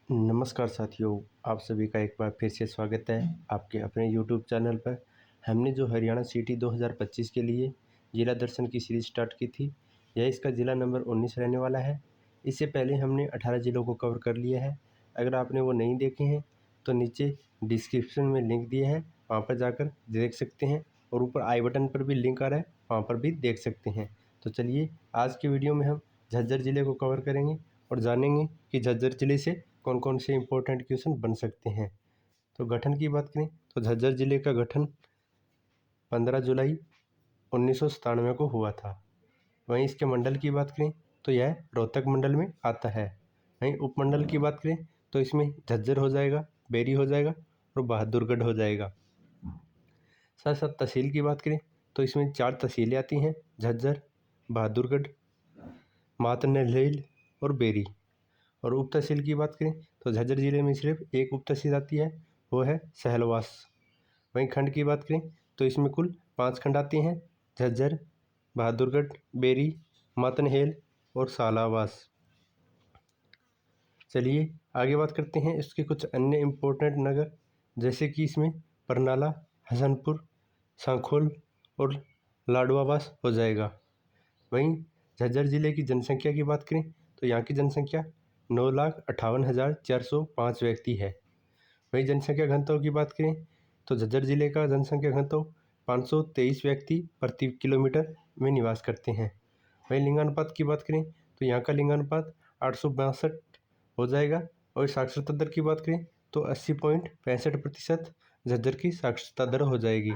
नमस्कार साथियों, आप सभी का एक बार फिर से स्वागत है आपके अपने यूट्यूब चैनल पर। हमने जो हरियाणा सिटी 2025 के लिए जिला दर्शन की सीरीज़ स्टार्ट की थी, यह इसका ज़िला नंबर 19 रहने वाला है। इससे पहले हमने 18 ज़िलों को कवर कर लिया है। अगर आपने वो नहीं देखे हैं तो नीचे डिस्क्रिप्शन में लिंक दिया है, वहाँ पर जाकर देख सकते हैं, और ऊपर आई बटन पर भी लिंक आ रहा है, वहाँ पर भी देख सकते हैं। तो चलिए, आज की वीडियो में हम झज्जर ज़िले को कवर करेंगे और जानेंगे कि झज्जर ज़िले से कौन कौन से इम्पोर्टेंट क्वेश्चन बन सकते हैं। तो गठन की बात करें तो झज्जर ज़िले का गठन 15 जुलाई 1997 को हुआ था। वहीं इसके मंडल की बात करें तो यह रोहतक मंडल में आता है। वहीं उपमंडल की बात करें तो इसमें झज्जर हो जाएगा, बेरी हो जाएगा और बहादुरगढ़ हो जाएगा। साथ साथ तहसील की बात करें तो इसमें 4 तहसीलें आती हैं: झज्जर, बहादुरगढ़, मातरनेल और बेरी। और उप तहसील की बात करें तो झज्जर ज़िले में सिर्फ एक उप तहसील आती है, वो है सहलवास। वहीं खंड की बात करें तो इसमें कुल 5 खंड आते हैं: झज्जर, बहादुरगढ़, बेरी, मातनहेल और सालावास। चलिए आगे बात करते हैं इसके कुछ अन्य इम्पोर्टेंट नगर, जैसे कि इसमें परनाला, हसनपुर, सांखोल और लाडवावास हो जाएगा। वहीं झज्जर ज़िले की जनसंख्या की बात करें तो यहाँ की जनसंख्या 9,58,405 व्यक्ति है। वहीं जनसंख्या घनत्व की बात करें तो झज्जर ज़िले का जनसंख्या घनत्व 523 व्यक्ति प्रति किलोमीटर में निवास करते हैं। वहीं लिंगानुपात की बात करें तो यहाँ का लिंगानुपात 862 हो जाएगा। और साक्षरता दर की बात करें तो 80.65% झज्जर की साक्षरता दर हो जाएगी।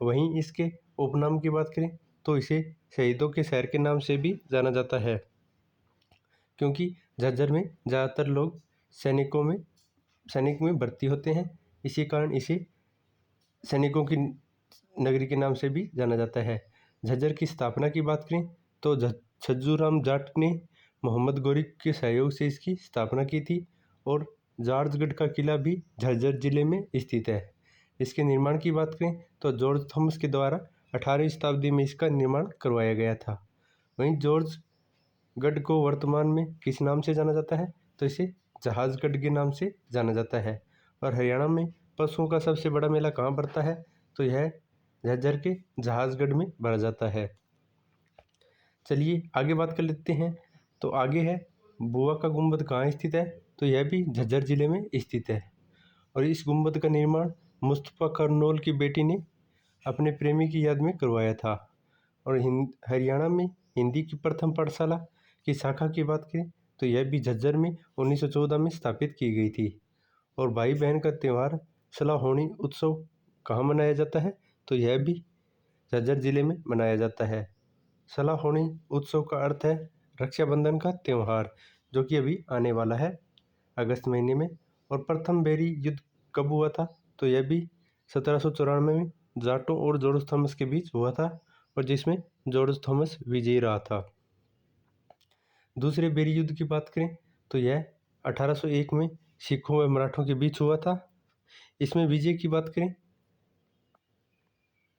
वहीं इसके उपनाम की बात करें तो इसे शहीदों के शहर के नाम से भी जाना जाता है, क्योंकि झज्जर में ज़्यादातर लोग सैनिक में भर्ती होते हैं। इसी कारण इसे सैनिकों की नगरी के नाम से भी जाना जाता है। झज्जर की स्थापना की बात करें तो छज्जूराम जाट ने मोहम्मद गोरी के सहयोग से इसकी स्थापना की थी, और जार्जगढ़ का किला भी झज्जर जिले में स्थित है। इसके निर्माण की बात करें तो जॉर्ज थॉमस के द्वारा 18वीं शताब्दी में इसका निर्माण करवाया गया था। वहीं जॉर्जगढ़ को वर्तमान में किस नाम से जाना जाता है तो इसे जहाजगढ़ के नाम से जाना जाता है। और हरियाणा में पशुओं का सबसे बड़ा मेला कहाँ पड़ता है तो यह झज्जर के जहाजगढ़ में भरा जाता है। चलिए आगे बात कर लेते हैं। तो आगे है बुआ का गुंबद कहाँ स्थित है तो यह भी झज्जर जिले में स्थित है। और इस गुंबद का निर्माण मुस्तफ़ा कर्नोल की बेटी ने अपने प्रेमी की याद में करवाया था। और हरियाणा में हिंदी की प्रथम पाठशाला की शाखा की बात करें तो यह भी झज्जर में 1914 में स्थापित की गई थी। और भाई बहन का त्यौहार सलाहोनी उत्सव कहाँ मनाया जाता है तो यह भी झज्जर जिले में मनाया जाता है। सलाहोनी उत्सव का अर्थ है रक्षाबंधन का त्यौहार, जो कि अभी आने वाला है अगस्त महीने में। और प्रथम बेरी युद्ध कब हुआ था तो यह भी 1794 में जाटों और जॉर्ज थॉमस के बीच हुआ था, और जिसमें जॉर्ज थॉमस विजयी रहा था। दूसरे बेरी युद्ध की बात करें तो यह 1801 में सिखों व मराठों के बीच हुआ था। इसमें विजय की बात करें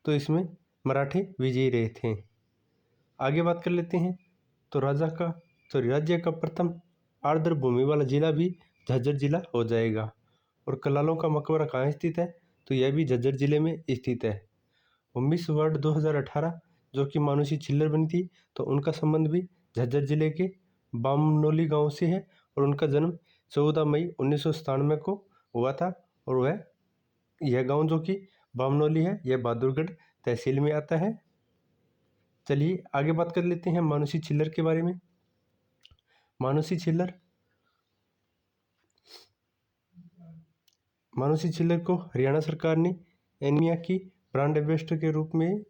तो इसमें मराठे विजयी रहे थे। आगे बात कर लेते हैं तो राज्य का प्रथम आर्द्र भूमि वाला जिला भी झज्जर जिला हो जाएगा। और कलालों का मकबरा कहाँ स्थित है तो यह भी झज्जर जिले में स्थित है। 19 वर्ड 2018 जो कि मानुषी छिल्लर बनी थी, तो उनका संबंध भी झज्जर जिले के बामनोली गांव से है, और उनका जन्म 14 मई 1997 को हुआ था। और यह गांव जो कि बामनोली है, यह बहादुरगढ़ तहसील में आता है। चलिए आगे बात कर लेते हैं मानुषी छिल्लर के बारे में। मानुषी छिल्लर को हरियाणा सरकार ने एनीमिया की ब्रांड एम्बेसडर के रूप में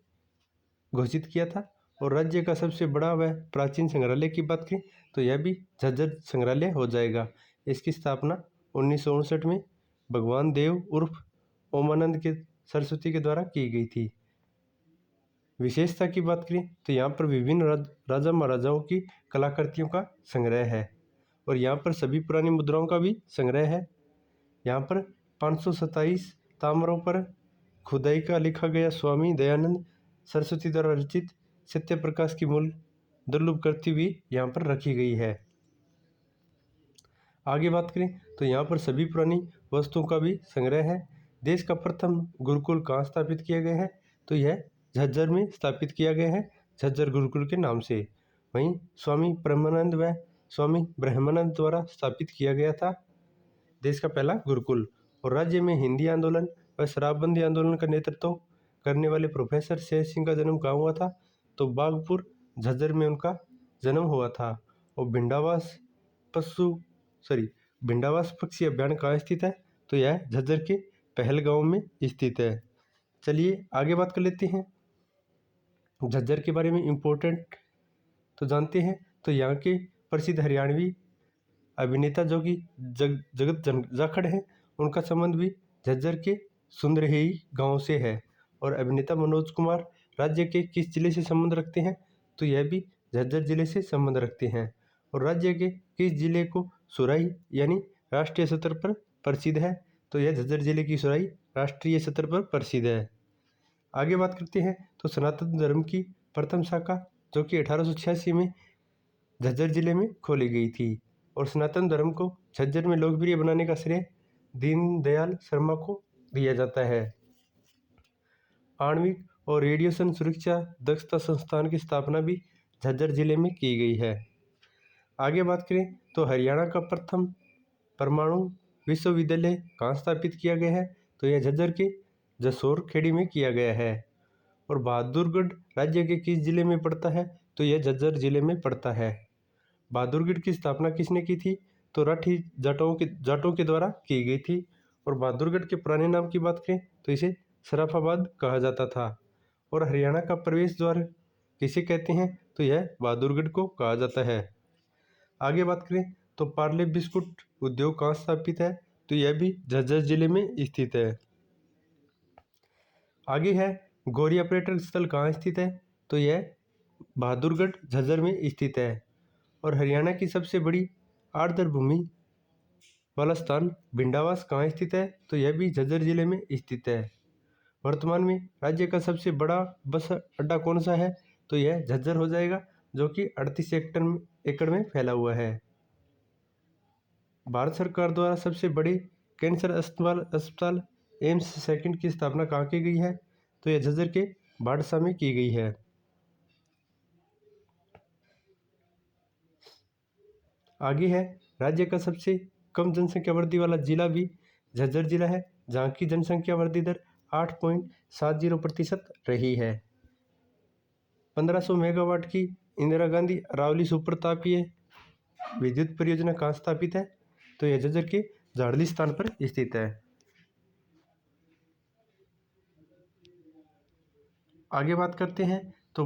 घोषित किया था। और राज्य का सबसे बड़ा व प्राचीन संग्रहालय की बात करें तो यह भी झज्जर संग्रहालय हो जाएगा। इसकी स्थापना 1959 में भगवान देव उर्फ ओमानंद के सरस्वती के द्वारा की गई थी। विशेषता की बात करें तो यहाँ पर विभिन्न राजा महाराजाओं की कलाकृतियों का संग्रह है, और यहाँ पर सभी पुरानी मुद्राओं का भी संग्रह है। यहाँ पर 527 ताम्रों पर खुदाई का लिखा गया स्वामी दयानंद सरस्वती द्वारा रचित सत्य प्रकाश की मूल दुर्लभ कृति भी यहाँ पर रखी गई है। आगे बात करें तो यहाँ पर सभी पुरानी वस्तुओं का भी संग्रह है। देश का प्रथम गुरुकुल कहाँ स्थापित किया गया है? तो यह झज्जर में स्थापित किया गया है, झज्जर गुरुकुल के नाम से। वहीं स्वामी ब्रह्मानंद व स्वामी ब्रह्मानंद द्वारा स्थापित किया गया था देश का पहला गुरुकुल। और राज्य में हिंदी आंदोलन व शराबबंदी आंदोलन का नेतृत्व करने वाले प्रोफेसर शेर सिंह का जन्म कहाँ हुआ था? तो बागपुर झज्जर में उनका जन्म हुआ था। और भिंडावास पक्षी अभ्यारण्य कहाँ स्थित है? तो यह झज्जर के पहलगांव में स्थित है। चलिए आगे बात कर लेते हैं झज्जर के बारे में। इम्पोर्टेंट तो जानते हैं तो यहाँ के प्रसिद्ध हरियाणवी अभिनेता जो कि जगत जाखड़ हैं, उनका संबंध भी झज्जर के सुंदरहेई गांव से है। और अभिनेता मनोज कुमार राज्य के किस जिले से संबंध रखते हैं? तो यह भी झज्जर जिले से संबंध रखते हैं। और राज्य के किस जिले को सुराही यानी राष्ट्रीय स्तर पर प्रसिद्ध है? तो यह झज्जर जिले की सुराही राष्ट्रीय स्तर पर प्रसिद्ध है। आगे बात करते हैं तो सनातन धर्म की प्रथम शाखा जो कि 1886 में झज्जर जिले में खोली गई थी। और सनातन धर्म को झज्जर में लोकप्रिय बनाने का श्रेय दीनदयाल शर्मा को दिया जाता है। आणविक और रेडिएशन सुरक्षा दक्षता संस्थान की स्थापना भी झज्जर जिले में की गई है। आगे बात करें तो हरियाणा का प्रथम परमाणु विश्वविद्यालय कहाँ स्थापित किया गया है? तो यह झज्जर के जसोर खेड़ी में किया गया है। और बहादुरगढ़ राज्य के किस जिले में पड़ता है? तो यह झज्जर जिले में पड़ता है। बहादुरगढ़ की स्थापना किसने की थी? तो राठी जाटों के द्वारा की गई थी। और बहादुरगढ़ के पुराने नाम की बात करें तो इसे सराफाबाद कहा जाता था। और हरियाणा का प्रवेश द्वार किसे कहते हैं? तो यह बहादुरगढ़ को कहा जाता है। आगे बात करें तो पार्ले बिस्कुट उद्योग कहाँ स्थापित है? तो यह भी झज्जर जिले में स्थित है। आगे है गौरिया पर्यटन स्थल कहाँ स्थित है? तो यह बहादुरगढ़ झज्जर में स्थित है। और हरियाणा की सबसे बड़ी आर्द्र भूमि वाला स्थान भिंडावास कहाँ स्थित है? तो यह भी झज्जर जिले में स्थित है। वर्तमान में राज्य का सबसे बड़ा बस अड्डा कौन सा है? तो यह झज्जर हो जाएगा जो कि 38 एकड़ में फैला हुआ है। भारत सरकार द्वारा सबसे बड़े कैंसर अस्पताल एम्स सेकंड की स्थापना कहाँ की गई है? तो यह झज्जर के बाड़सा में की गई है। आगे है राज्य का सबसे कम जनसंख्या वृद्धि वाला जिला भी झज्जर जिला है, जहाँ की जनसंख्या वृद्धि दर 8.70% रही है। 1500 मेगावाट की इंदिरा गांधी अरावली सुपर तापीय विद्युत परियोजना कहाँ स्थापित है? तो यह झज्जर के झाड़ली स्थान पर स्थित है। आगे बात करते हैं तो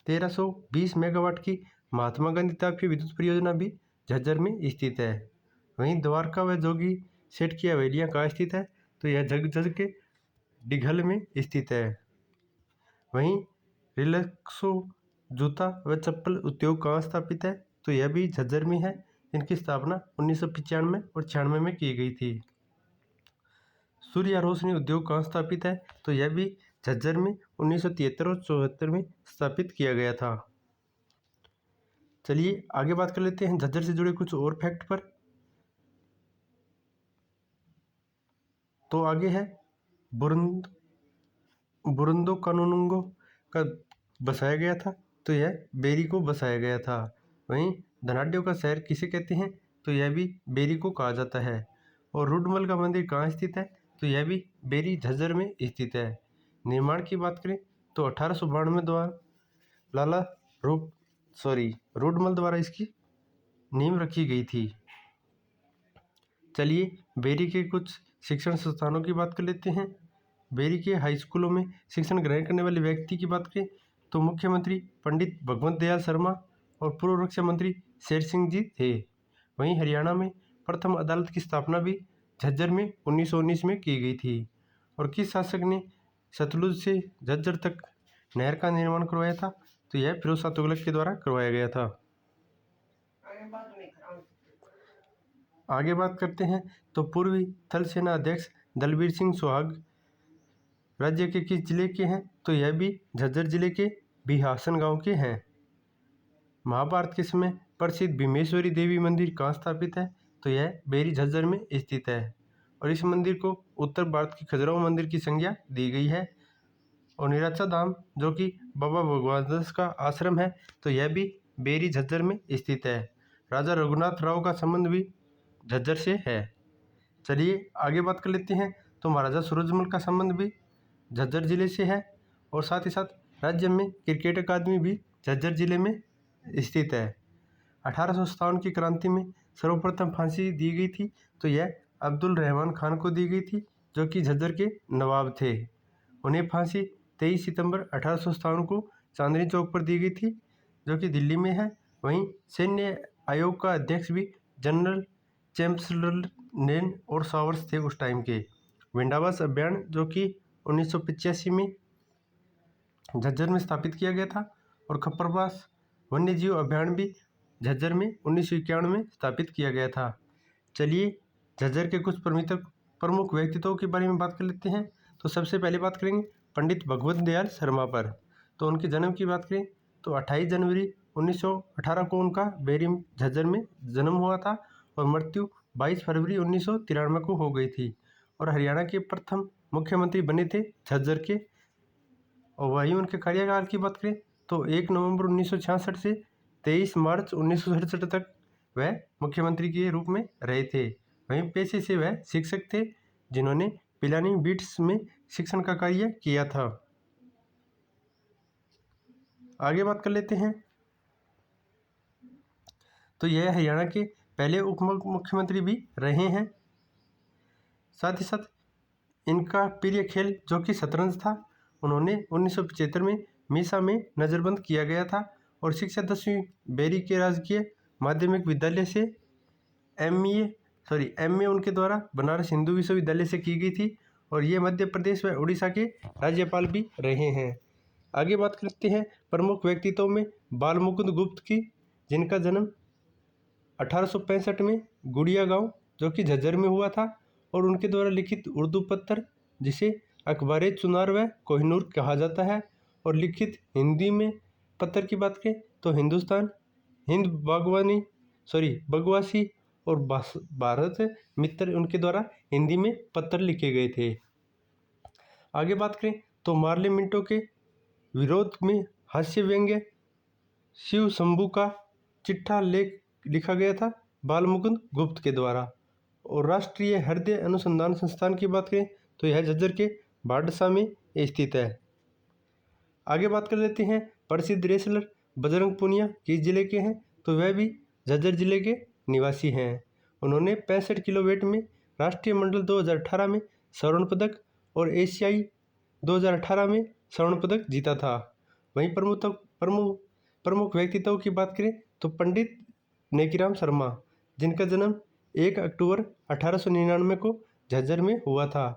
1320 मेगावाट की महात्मा गांधी तापीय विद्युत परियोजना भी झज्जर में स्थित है। वहीं द्वारका व जोगी सेठ की हवेलियाँ कहाँ स्थित है? तो यह झज्जर के डिघल में स्थित है। वहीं रिलैक्सो जूता व चप्पल उद्योग कहाँ स्थापित है? तो यह भी झज्जर में है। इनकी स्थापना 1995 और 96 में की गई थी। सूर्य रोशनी उद्योग कहाँ स्थापित है? तो यह भी झज्जर में 1973 और 74 में स्थापित किया गया था। चलिए आगे बात कर लेते हैं झज्जर से जुड़े कुछ और फैक्ट पर। तो आगे है बुरुंदो कानूनगो का बसाया गया था, तो यह बेरी को बसाया गया था। वहीं धनाढ्य का शहर किसे कहते हैं? तो यह भी बेरी को कहा जाता है। और रुडमल का मंदिर कहाँ स्थित है? तो यह भी बेरी झज्जर में स्थित है। निर्माण की बात करें तो 1892 द्वारा रुडमल द्वारा इसकी नींव रखी गई थी। चलिए बेरी के कुछ शिक्षण संस्थानों की बात कर लेते हैं। बेरी के हाई स्कूलों में शिक्षण ग्रहण करने वाले व्यक्ति की बात करें तो मुख्यमंत्री पंडित भगवंत दयाल शर्मा और पूर्व रक्षा मंत्री शेर सिंह जी थे। वहीं हरियाणा में प्रथम अदालत की स्थापना भी झज्जर में 1919 में की गई थी। और किस शासक ने सतलुज से झज्जर तक नहर का निर्माण करवाया था? तो यह फिरोज शाह तुगलक के द्वारा करवाया गया था। आगे बात करते हैं तो पूर्वी थल सेना अध्यक्ष दलबीर सिंह सुहाग राज्य के किस जिले के हैं? तो यह भी झज्जर जिले के बिहासन गांव के हैं। महाभारत के समय प्रसिद्ध भीमेश्वरी देवी मंदिर कहाँ स्थापित है? तो यह बेरी झज्जर में स्थित है और इस मंदिर को उत्तर भारत की खजुराहो मंदिर की संज्ञा दी गई है। और निराचा धाम जो कि बाबा भगवान दास का आश्रम है, तो यह भी बेरी झज्जर में स्थित है। राजा रघुनाथ राव का संबंध भी झज्जर से है। चलिए आगे बात कर लेते हैं। तो महाराजा सूरजमल का संबंध भी झज्जर जिले से है और साथ ही साथ राज्य में क्रिकेट अकादमी भी झज्जर जिले में स्थित है। 1857 की क्रांति में सर्वप्रथम फांसी दी गई थी, तो यह अब्दुल रहमान खान को दी गई थी जो कि झज्जर के नवाब थे। उन्हें फांसी 23 सितंबर 1857 को चांदनी चौक पर दी गई थी जो कि दिल्ली में है। वहीं सैन्य आयोग का अध्यक्ष भी जनरल चैम्बरलेन और सावर्स थे उस टाइम के। विंडावास अभियान जो कि 1985 में झज्जर में स्थापित किया गया था और खप्परवास वन्यजीव अभियान भी झज्जर में 1951 में स्थापित किया गया था। चलिए झज्जर के कुछ प्रमुख व्यक्तित्वों के बारे में बात कर लेते हैं। तो सबसे पहले बात करेंगे पंडित भगवत दयाल शर्मा पर। तो उनके जन्म की बात करें तो 28 जनवरी 1918 को उनका बेरी झज्जर में जन्म हुआ था और मृत्यु 22 फरवरी 1993 को हो गई थी। और हरियाणा के प्रथम मुख्यमंत्री बने थे झज्जर के। और वहीं उनके कार्यकाल की बात करें तो 1 नवंबर 1966 से 23 मार्च 1967 तक वह मुख्यमंत्री के रूप में रहे थे। वहीं पेशे से वह शिक्षक थे जिन्होंने पिलानी बीट्स में शिक्षण का कार्य किया था। आगे बात कर लेते हैं। तो यह हरियाणा के पहले उप मुख्यमंत्री भी रहे हैं। साथ ही साथ इनका प्रिय खेल जो कि शतरंज था, उन्होंने 1975 में मीसा में नज़रबंद किया गया था और शिक्षा 10वीं बेरी के राजकीय माध्यमिक विद्यालय से एमए उनके द्वारा बनारस हिंदू विश्वविद्यालय से की गई थी और ये मध्य प्रदेश व उड़ीसा के राज्यपाल भी रहे हैं। आगे बात करते हैं प्रमुख व्यक्तित्वों में बाल मुकुंद गुप्त की, जिनका जन्म 1865 में गुड़िया गांव जो कि झज्जर में हुआ था और उनके द्वारा लिखित उर्दू पत्र जिसे अखबार चुनार व कोहिनूर कहा जाता है और लिखित हिंदी में पत्र की बात करें तो हिंदुस्तान, हिंद बगवासी और भारत मित्र उनके द्वारा हिंदी में पत्र लिखे गए थे। आगे बात करें तो मार्ले मिंटो के विरोध में हास्य व्यंग्य शिव शंभू का चिट्ठा लेख लिखा गया था बाल मुकुंद गुप्त के द्वारा। और राष्ट्रीय हृदय अनुसंधान संस्थान की बात करें तो यह झज्जर के बाडसा में स्थित है। आगे बात कर लेते हैं प्रसिद्ध रेसलर बजरंग पूनिया किस जिले के हैं, तो वह भी झज्जर जिले के निवासी हैं। उन्होंने 65 किलो वेट में राष्ट्रीय मंडल 2018 में स्वर्ण पदक और एशियाई 2018 में स्वर्ण पदक जीता था। वहीं प्रमुख व्यक्तित्वों की बात करें तो पंडित नेकीराम शर्मा, जिनका जन्म 1 अक्टूबर 1899 को झज्जर में हुआ था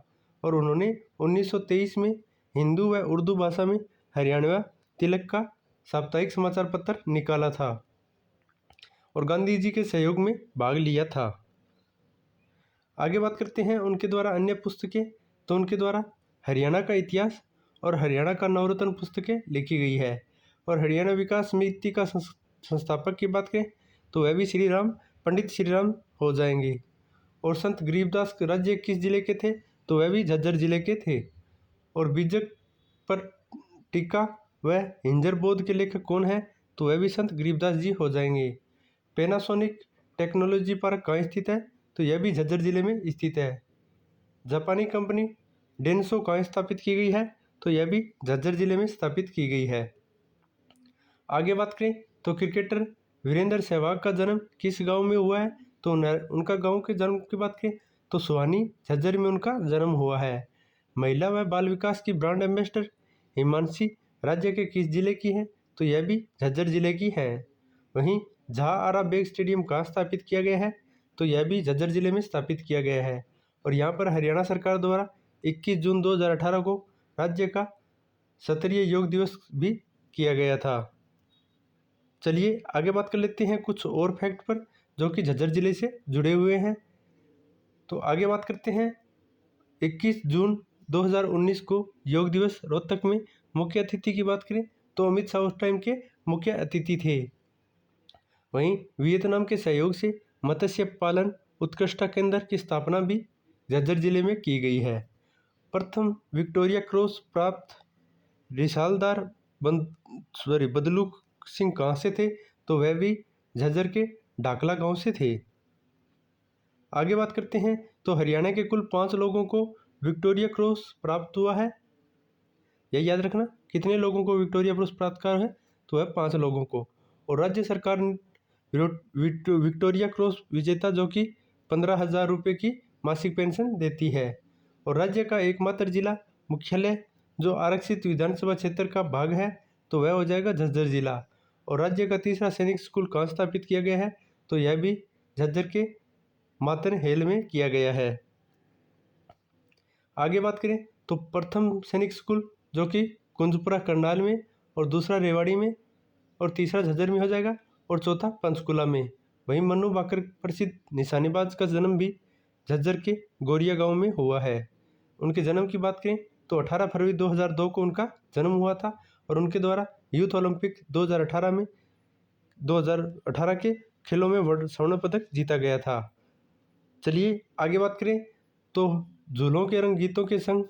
और उन्होंने 1923 में हिंदू व उर्दू भाषा में हरियाणवी तिलक का साप्ताहिक समाचार पत्र निकाला था और गांधी जी के सहयोग में भाग लिया था। आगे बात करते हैं उनके द्वारा अन्य पुस्तकें। तो उनके द्वारा हरियाणा का इतिहास और हरियाणा का नवरत्न पुस्तकें लिखी गई है और हरियाणा विकास समिति का संस्थापक की बात करें तो वह भी पंडित श्री राम हो जाएंगे। और संत गरीबदास राज्य किस जिले के थे, तो वह भी झज्जर जिले के थे। और बीजक पर टीका व हिंजर बोध के लेखक कौन है, तो वह भी संत गरीबदास जी हो जाएंगे। पैनासोनिक टेक्नोलॉजी पार्क कहाँ स्थित है, तो यह भी झज्जर जिले में स्थित है। जापानी कंपनी डेनसो कहाँ स्थापित की गई है, तो यह भी झज्जर जिले में स्थापित की गई है। आगे बात करें तो क्रिकेटर वीरेंद्र सहवाग का जन्म किस गांव में हुआ है, तो उनका गांव के जन्म की बात करें तो सुहानी झज्जर में उनका जन्म हुआ है। महिला व बाल विकास की ब्रांड एम्बेसडर हिमांशी राज्य के किस जिले की है, तो यह भी झज्जर जिले की है। वहीं जहां आरा बेग स्टेडियम कहाँ स्थापित किया गया है, तो यह भी झज्जर जिले में स्थापित किया गया है और यहाँ पर हरियाणा सरकार द्वारा 21 जून 2018 को राज्य का क्षेत्रीय योग दिवस भी किया गया था। चलिए आगे बात कर लेते हैं कुछ और फैक्ट पर जो कि झज्जर जिले से जुड़े हुए हैं। तो आगे बात करते हैं 21 जून 2019 को योग दिवस रोहतक में मुख्य अतिथि की बात करें तो अमित शाह उस टाइम के मुख्य अतिथि थे। वहीं वियतनाम के सहयोग से मत्स्य पालन उत्कृष्टता केंद्र की स्थापना भी झज्जर जिले में की गई है। प्रथम विक्टोरिया क्रॉस प्राप्त रिसालदार बदलू सिंह कहाँ से थे? तो वह भी झज्जर के ढाकला गांव से थे। आगे बात करते हैं तो हरियाणा के कुल 5 लोगों को विक्टोरिया क्रॉस प्राप्त हुआ है। यह याद रखना, कितने लोगों को विक्टोरिया क्रॉस प्राप्त हुआ है? तो वह 5 लोगों को। और राज्य सरकार विक्टोरिया क्रॉस विजेता जो कि 15,000 रुपये की मासिक पेंशन देती है। और राज्य का एकमात्र जिला मुख्यालय जो आरक्षित विधानसभा क्षेत्र का भाग है तो वह हो जाएगा झज्जर जिला। और राज्य का तीसरा सैनिक स्कूल कहाँ स्थापित किया गया है? तो यह भी झज्जर के मातन हेल में किया गया है। आगे बात करें तो प्रथम सैनिक स्कूल जो कि कुंजपुरा करनाल में, और दूसरा रेवाड़ी में, और तीसरा झज्जर में हो जाएगा, और चौथा पंचकुला में। वहीं मन्नू बाकर प्रसिद्ध निशानेबाज का जन्म भी झज्जर के गोरिया गांव में हुआ है। उनके जन्म की बात करें तो 18 फरवरी 2002 को उनका जन्म हुआ था और उनके द्वारा यूथ ओलंपिक 2018 के खेलों में स्वर्ण पदक जीता गया था। चलिए आगे बात करें तो झूलों के रंग गीतों के संग